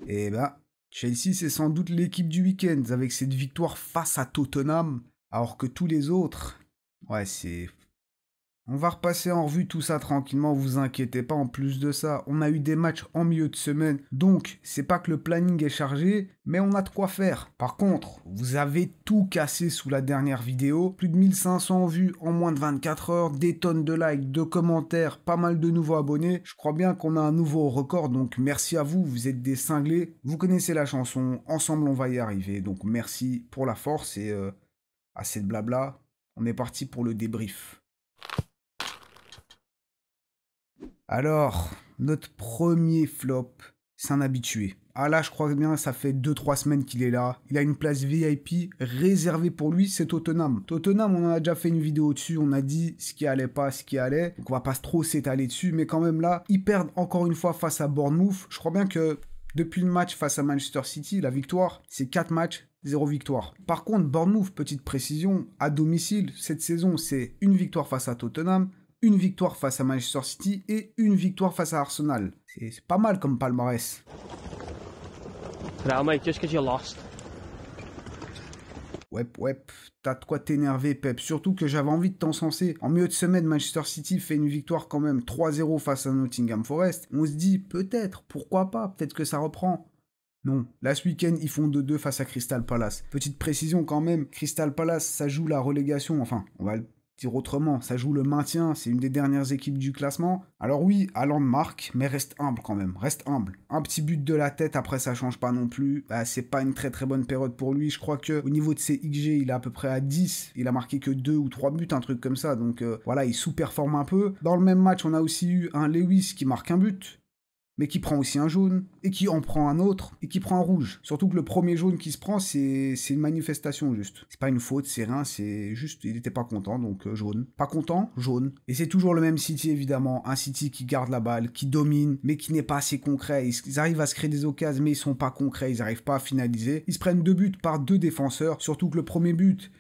Et bah, Chelsea, c'est sans doute l'équipe du week-end avec cette victoire face à Tottenham, alors que tous les autres, ouais, c'est... On va repasser en revue tout ça tranquillement, vous inquiétez pas. En plus de ça, on a eu des matchs en milieu de semaine, donc c'est pas que le planning est chargé, mais on a de quoi faire. Par contre, vous avez tout cassé sous la dernière vidéo, plus de 1500 vues en moins de 24 heures, des tonnes de likes, de commentaires, pas mal de nouveaux abonnés. Je crois bien qu'on a un nouveau record, donc merci à vous, vous êtes des cinglés. Vous connaissez la chanson, ensemble on va y arriver, donc merci pour la force et assez de blabla, on est parti pour le débrief. Alors, notre premier flop, c'est un habitué. Ah là, je crois bien, ça fait 2-3 semaines qu'il est là. Il a une place VIP réservée pour lui, c'est Tottenham. Tottenham, on en a déjà fait une vidéo dessus, on a dit ce qui allait pas, ce qui allait. Donc on va pas trop s'étaler dessus, mais quand même là, ils perdent encore une fois face à Bournemouth. Je crois bien que depuis le match face à Manchester City, la victoire, c'est 4 matchs, 0 victoire. Par contre, Bournemouth, petite précision, à domicile, cette saison, c'est une victoire face à Tottenham, une victoire face à Manchester City et une victoire face à Arsenal. C'est pas mal comme palmarès. Now, mate, just because you lost. Ouais, t'as de quoi t'énerver, Pep. Surtout que j'avais envie de t'encenser. En milieu de semaine, Manchester City fait une victoire quand même 3-0 face à Nottingham Forest. On se dit, peut-être, pourquoi pas, peut-être que ça reprend. Non, là ce week-end, ils font 2-2 face à Crystal Palace. Petite précision quand même, Crystal Palace, ça joue la relégation, enfin, on va le dire autrement, ça joue le maintien, c'est une des dernières équipes du classement. Alors oui, Haaland marque, mais reste humble quand même, reste humble. Un petit but de la tête, après ça change pas non plus. Bah, c'est pas une très bonne période pour lui. Je crois que au niveau de ses XG, il est à peu près à 10. Il a marqué que 2 ou 3 buts, un truc comme ça. Donc voilà, il sous-performe un peu. Dans le même match, on a aussi eu un Lewis qui marque un but, mais qui prend aussi un jaune, et qui en prend un autre, et qui prend un rouge. Surtout que le premier jaune qui se prend, c'est une manifestation juste. C'est pas une faute, c'est rien, c'est juste, il était pas content, donc jaune. Pas content, jaune. Et c'est toujours le même City, évidemment. Un City qui garde la balle, qui domine, mais qui n'est pas assez concret. Ils arrivent à se créer des occasions, mais ils sont pas concrets, ils arrivent pas à finaliser. Ils se prennent 2 buts par 2 défenseurs, surtout que le premier but...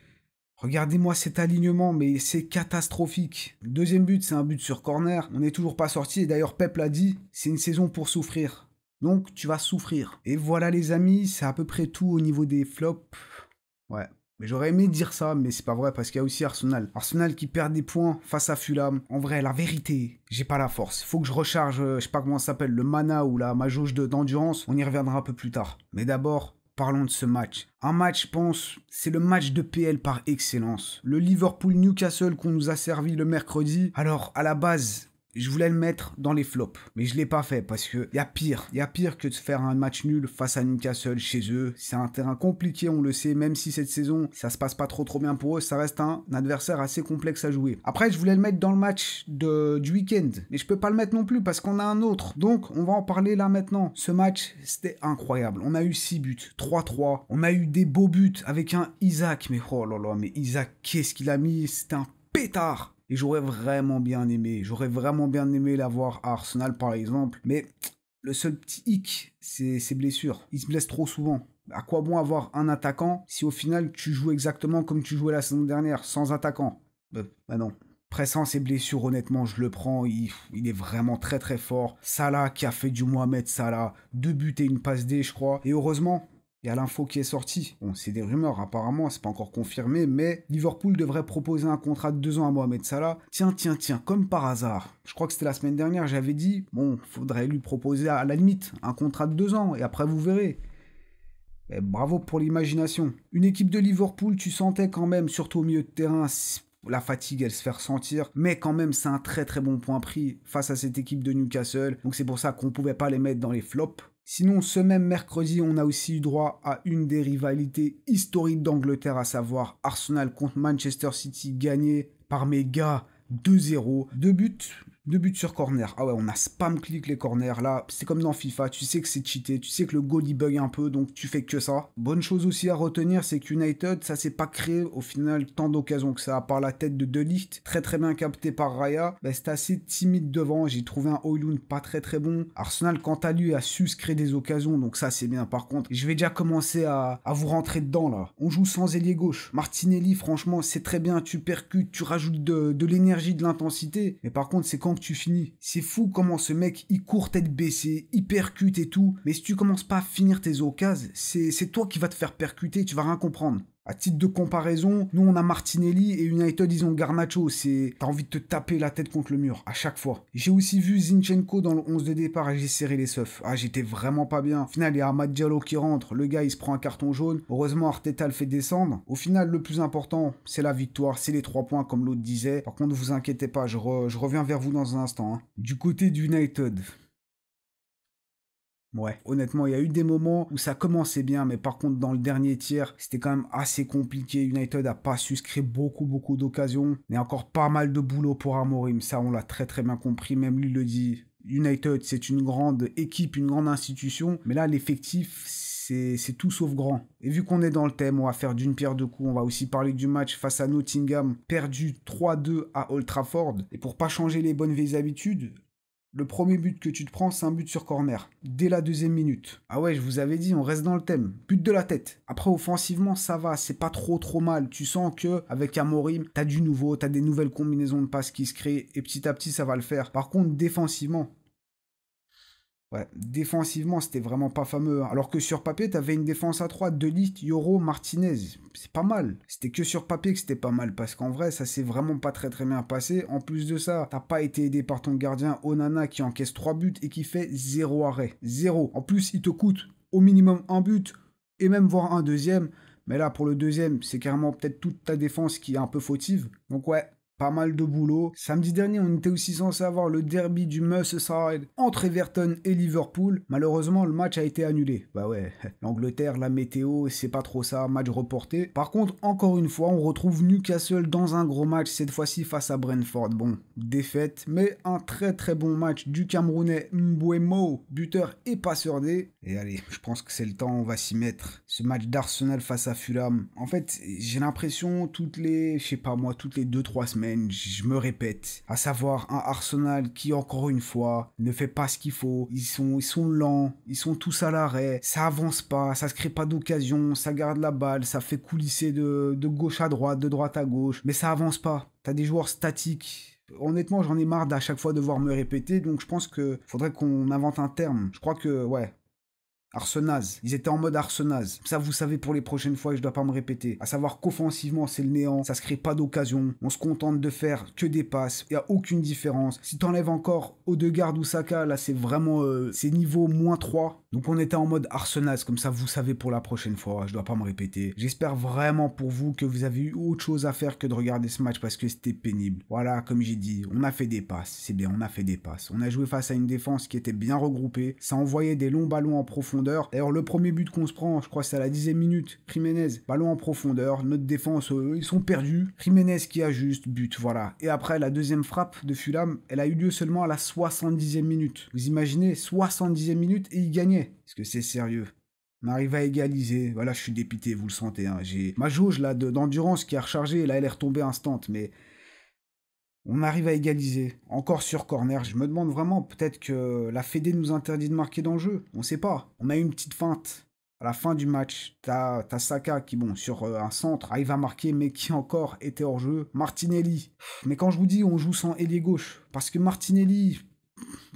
Regardez-moi cet alignement, mais c'est catastrophique. Le deuxième but, c'est un but sur corner. On n'est toujours pas sorti. Et d'ailleurs, Pep l'a dit, c'est une saison pour souffrir. Donc, tu vas souffrir. Et voilà, les amis, c'est à peu près tout au niveau des flops. Ouais. Mais j'aurais aimé dire ça, mais c'est pas vrai parce qu'il y a aussi Arsenal. Arsenal qui perd des points face à Fulham. En vrai, la vérité, j'ai pas la force. Faut que je recharge, je sais pas comment ça s'appelle, le mana ou ma jauge d'endurance. On y reviendra un peu plus tard. Mais d'abord... parlons de ce match. Un match, je pense, c'est le match de PL par excellence. Le Liverpool-Newcastle qu'on nous a servi le mercredi. Alors, à la base, je voulais le mettre dans les flops. Mais je ne l'ai pas fait parce qu'il y a pire. Il y a pire que de faire un match nul face à Newcastle chez eux. C'est un terrain compliqué, on le sait. Même si cette saison, ça se passe pas trop bien pour eux, ça reste un adversaire assez complexe à jouer. Après, je voulais le mettre dans le match du week-end. Mais je peux pas le mettre non plus parce qu'on a un autre. Donc, on va en parler là maintenant. Ce match, c'était incroyable. On a eu 6 buts, 3-3. On a eu des beaux buts avec un Isaac. Mais oh là là, mais Isaac, qu'est-ce qu'il a mis? C'était un pétard. Et j'aurais vraiment bien aimé l'avoir à Arsenal par exemple. Mais le seul petit hic, c'est ses blessures. Il se blesse trop souvent. À quoi bon avoir un attaquant si au final tu joues exactement comme tu jouais la saison dernière, sans attaquant? Bah non. Pressant ses blessures, honnêtement, je le prends. Il est vraiment très fort. Salah qui a fait du Mohamed Salah. 2 buts et une passe D, je crois. Et heureusement... il y a l'info qui est sortie. Bon, c'est des rumeurs, apparemment, c'est pas encore confirmé, mais Liverpool devrait proposer un contrat de 2 ans à Mohamed Salah. Tiens, comme par hasard. Je crois que c'était la semaine dernière, j'avais dit, bon, faudrait lui proposer à la limite un contrat de 2 ans, et après vous verrez. Et bravo pour l'imagination. Une équipe de Liverpool, tu sentais quand même, surtout au milieu de terrain, la fatigue, elle se fait ressentir, mais quand même, c'est un très bon point pris face à cette équipe de Newcastle, donc c'est pour ça qu'on pouvait pas les mettre dans les flops. Sinon, ce même mercredi, on a aussi eu droit à une des rivalités historiques d'Angleterre, à savoir Arsenal contre Manchester City, gagné par mes gars 2-0. 2 buts sur corner. Ah ouais, on a spam click les corners là. C'est comme dans FIFA, tu sais que c'est cheaté, tu sais que le goal il bug un peu, donc tu fais que ça. Bonne chose aussi à retenir, c'est qu'United, ça s'est pas créé au final tant d'occasions que ça, par la tête de De Ligt, très bien capté par Raya. Bah, c'était assez timide devant, j'ai trouvé un Højlund pas très bon. Arsenal, quant à lui, a su se créer des occasions, donc ça c'est bien. Par contre, je vais déjà commencer à vous rentrer dedans là. On joue sans ailier gauche. Martinelli, franchement, c'est très bien, tu percutes, tu rajoutes de l'énergie, de l'intensité. Mais par contre, c'est quand temps que tu finis. C'est fou comment ce mec, il court tête baissée, il percute et tout. Mais si tu commences pas à finir tes occasions, c'est toi qui vas te faire percuter, tu vas rien comprendre. À titre de comparaison, nous on a Martinelli et United ils ont Garnacho. T'as envie de te taper la tête contre le mur à chaque fois. J'ai aussi vu Zinchenko dans le 11 de départ et j'ai serré les seufs. Ah, j'étais vraiment pas bien. Au final, il y a Amad Diallo qui rentre. Le gars il se prend un carton jaune. Heureusement, Arteta le fait descendre. Au final, le plus important, c'est la victoire, c'est les 3 points comme l'autre disait. Par contre, ne vous inquiétez pas, je reviens vers vous dans un instant. Hein. Du côté du United. Ouais, honnêtement, il y a eu des moments où ça commençait bien, mais par contre, dans le dernier tiers, c'était quand même assez compliqué. United a pas su se créer beaucoup d'occasions. Il y a encore pas mal de boulot pour Amorim. Ça, on l'a très bien compris. Même lui le dit. United, c'est une grande équipe, une grande institution. Mais là, l'effectif, c'est tout sauf grand. Et vu qu'on est dans le thème, on va faire d'une pierre deux coups. On va aussi parler du match face à Nottingham, perdu 3-2 à Old Trafford. Et pour pas changer les bonnes vieilles habitudes, le premier but que tu te prends, c'est un but sur corner. Dès la 2e minute. Ah ouais, je vous avais dit, on reste dans le thème. But de la tête. Après, offensivement, ça va. C'est pas trop mal. Tu sens que avec Amorim, t'as du nouveau, t'as des nouvelles combinaisons de passes qui se créent. Et petit à petit, ça va le faire. Par contre, défensivement... Ouais, défensivement, c'était vraiment pas fameux. Hein. Alors que sur papier, t'avais une défense à 3, De Ligt, Yoro, Martinez. C'est pas mal. C'était que sur papier que c'était pas mal. Parce qu'en vrai, ça s'est vraiment pas très bien passé. En plus de ça, t'as pas été aidé par ton gardien Onana qui encaisse 3 buts et qui fait 0 arrêt. 0. En plus, il te coûte au minimum un but et même voire un deuxième. Mais là, pour le deuxième, c'est carrément peut-être toute ta défense qui est un peu fautive. Donc ouais, pas mal de boulot. Samedi dernier, on était aussi censé avoir le derby du Merseyside entre Everton et Liverpool. Malheureusement, le match a été annulé. Bah ouais, l'Angleterre, la météo, c'est pas trop ça, match reporté. Par contre, encore une fois, on retrouve Newcastle dans un gros match, cette fois-ci face à Brentford. Bon, défaite, mais un très bon match du Camerounais Mbeumo, buteur et passeur D. Et allez, je pense que c'est le temps, on va s'y mettre. Ce match d'Arsenal face à Fulham. En fait, j'ai l'impression toutes les 2-3 semaines, je me répète, à savoir un Arsenal qui, encore une fois, ne fait pas ce qu'il faut. Ils sont lents, ils sont tous à l'arrêt, ça avance pas, ça se crée pas d'occasion, ça garde la balle, ça fait coulisser de gauche à droite, de droite à gauche, mais ça avance pas. T'as des joueurs statiques. Honnêtement, j'en ai marre d'à chaque fois devoir me répéter, donc je pense que faudrait qu'on invente un terme. Je crois que, ouais, Arsenaz. Ils étaient en mode Arsenaz. Ça, vous savez pour les prochaines fois et je dois pas me répéter. À savoir qu'offensivement, c'est le néant. Ça se crée pas d'occasion. On se contente de faire que des passes. Il y a aucune différence. Si t'enlèves encore Odegaard ou Saka, là, c'est vraiment... c'est niveau -3. Donc on était en mode Arsenaz. Comme ça, vous savez pour la prochaine fois. Je dois pas me répéter. J'espère vraiment pour vous que vous avez eu autre chose à faire que de regarder ce match parce que c'était pénible. Voilà, comme j'ai dit, on a fait des passes. C'est bien, on a fait des passes. On a joué face à une défense qui était bien regroupée. Ça envoyait des longs ballons en profondeur. D'ailleurs, le premier but qu'on se prend, je crois que c'est à la 10e minute. Jiménez, ballon en profondeur. Notre défense, ils sont perdus. Jiménez qui ajuste, but, voilà. Et après, la deuxième frappe de Fulham, elle a eu lieu seulement à la 70e minute. Vous imaginez, 70e minute et il gagnait. Est-ce que c'est sérieux ? On arrive à égaliser. Voilà, je suis dépité, vous le sentez. Hein. J'ai ma jauge là d'endurance qui a rechargé. Là, elle est retombée instant, mais... On arrive à égaliser, encore sur corner. Je me demande vraiment, peut-être que la Fédé nous interdit de marquer dans le jeu. On sait pas. On a eu une petite feinte. À la fin du match, t'as Saka qui, bon, sur un centre, arrive à marquer, mais qui encore était hors jeu. Martinelli. Mais quand je vous dis, on joue sans ailier gauche. Parce que Martinelli...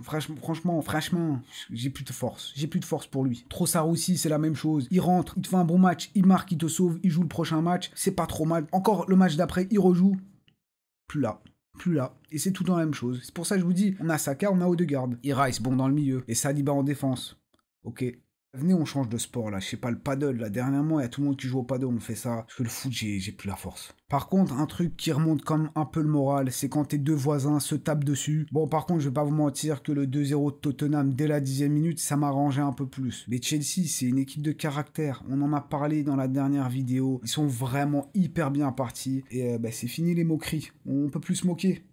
Franchement, j'ai plus de force. J'ai plus de force pour lui. Trossard aussi, c'est la même chose. Il rentre, il te fait un bon match, il marque, il te sauve, il joue le prochain match. C'est pas trop mal. Encore le match d'après, il rejoue. Plus là. Et c'est tout dans la même chose. C'est pour ça que je vous dis, on a Saka, on a Odegaard. Et Rice, bon dans le milieu. Et Saliba en défense. Ok. Venez, on change de sport là. Je sais pas, le paddle là. Dernièrement, il y a tout le monde qui joue au paddle, on fait ça. Parce que le foot, j'ai plus la force. Par contre, un truc qui remonte comme un peu le moral, c'est quand tes deux voisins se tapent dessus. Bon, par contre, je vais pas vous mentir que le 2-0 de Tottenham dès la 10e minute, ça m'a arrangé un peu plus. Mais Chelsea, c'est une équipe de caractère. On en a parlé dans la dernière vidéo. Ils sont vraiment hyper bien partis. Et c'est fini les moqueries. On peut plus se moquer.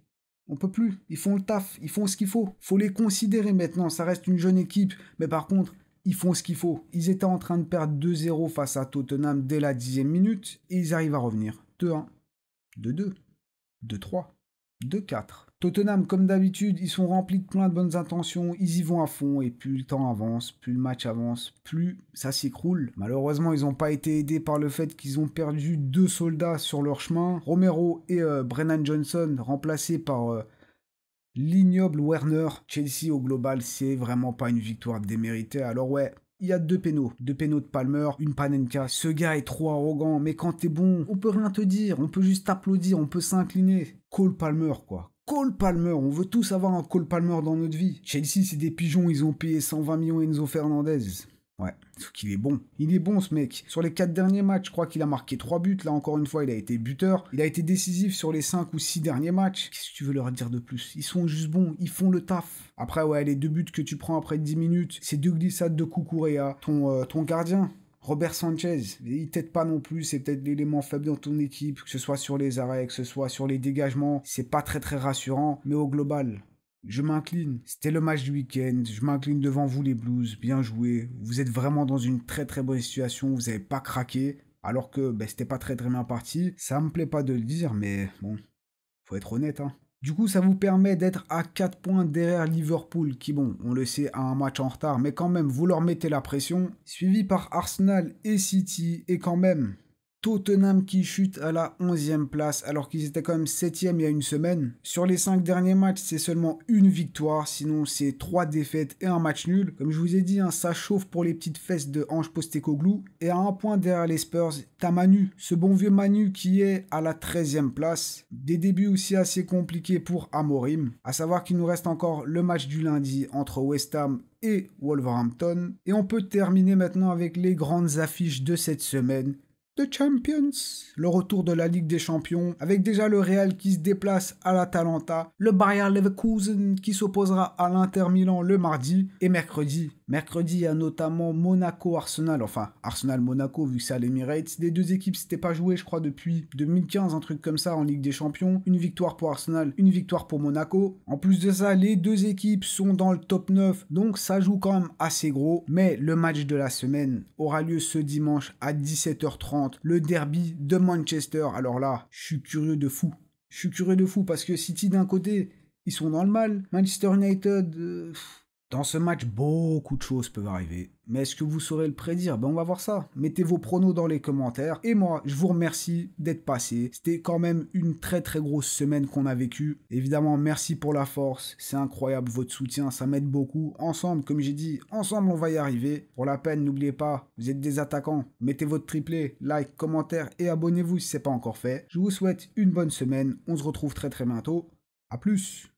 On peut plus. Ils font le taf. Ils font ce qu'il faut. Faut les considérer maintenant. Ça reste une jeune équipe. Mais par contre... ils font ce qu'il faut. Ils étaient en train de perdre 2-0 face à Tottenham dès la 10e minute et ils arrivent à revenir. 2-1, 2-2, 2-3, 2-4. Tottenham, comme d'habitude, ils sont remplis de plein de bonnes intentions, ils y vont à fond et plus le temps avance, plus le match avance, plus ça s'écroule. Malheureusement, ils n'ont pas été aidés par le fait qu'ils ont perdu 2 soldats sur leur chemin. Romero et Brennan Johnson, remplacés par L'ignoble Werner. Chelsea au global, c'est vraiment pas une victoire déméritée. Alors ouais, il y a deux pénaux de Palmer, une Panenka. Ce gars est trop arrogant, mais quand t'es bon, on peut rien te dire, on peut juste t'applaudir, on peut s'incliner. Cole Palmer, quoi. Cole Palmer, on veut tous avoir un Cole Palmer dans notre vie. Chelsea, c'est des pigeons, ils ont payé 120 millions Enzo Fernandez. Ouais, sauf qu'il est bon. Il est bon, ce mec. Sur les 4 derniers matchs, je crois qu'il a marqué 3 buts. Là, encore une fois, il a été buteur. Il a été décisif sur les 5 ou 6 derniers matchs. Qu'est-ce que tu veux leur dire de plus? Ils sont juste bons, ils font le taf. Après, ouais, les 2 buts que tu prends après 10 minutes, c'est 2 glissades de Cucurella. Ton gardien, Robert Sanchez, il t'aide pas non plus, c'est peut-être l'élément faible dans ton équipe, que ce soit sur les arrêts, que ce soit sur les dégagements. C'est pas très très rassurant, mais au global, je m'incline. C'était le match du week-end. Je m'incline devant vous les Blues. Bien joué. Vous êtes vraiment dans une très très bonne situation. Vous n'avez pas craqué. Alors que c'était pas très très bien parti. Ça me plaît pas de le dire, mais bon, faut être honnête, hein. Du coup, ça vous permet d'être à 4 points derrière Liverpool, qui bon, on le sait, a un match en retard, mais quand même, vous leur mettez la pression. Suivi par Arsenal et City, et quand même, Tottenham qui chute à la 11e place alors qu'ils étaient quand même 7e il y a une semaine. Sur les 5 derniers matchs, c'est seulement une victoire, sinon c'est 3 défaites et un match nul. Comme je vous ai dit, hein, ça chauffe pour les petites fesses de Ange Postecoglou. Et à un point derrière les Spurs, t'as Manu, ce bon vieux Manu qui est à la 13e place. Des débuts aussi assez compliqués pour Amorim. À savoir qu'il nous reste encore le match du lundi entre West Ham et Wolverhampton. Et on peut terminer maintenant avec les grandes affiches de cette semaine. The Champions, le retour de la Ligue des Champions, avec déjà le Real qui se déplace à l'Atalanta, le Bayer Leverkusen qui s'opposera à l'Inter Milan le mardi, et mercredi. Mercredi, il y a notamment Monaco-Arsenal, enfin Arsenal-Monaco vu que c'est à l'Emirates. Les deux équipes s'étaient pas jouées, je crois, depuis 2015, un truc comme ça en Ligue des Champions. Une victoire pour Arsenal, une victoire pour Monaco. En plus de ça, les deux équipes sont dans le top 9, donc ça joue quand même assez gros. Mais le match de la semaine aura lieu ce dimanche à 17h30. Le derby de Manchester. Alors là, je suis curieux de fou. Je suis curieux de fou parce que City d'un côté, ils sont dans le mal. Manchester United, dans ce match, beaucoup de choses peuvent arriver. Mais est-ce que vous saurez le prédire? On va voir ça. Mettez vos pronos dans les commentaires. Et moi, je vous remercie d'être passé. C'était quand même une très très grosse semaine qu'on a vécue. Évidemment, merci pour la force. C'est incroyable votre soutien, ça m'aide beaucoup. Ensemble, comme j'ai dit, ensemble on va y arriver. Pour la peine, n'oubliez pas, vous êtes des attaquants. Mettez votre triplé, like, commentaire et abonnez-vous si ce n'est pas encore fait. Je vous souhaite une bonne semaine. On se retrouve très très bientôt. A plus.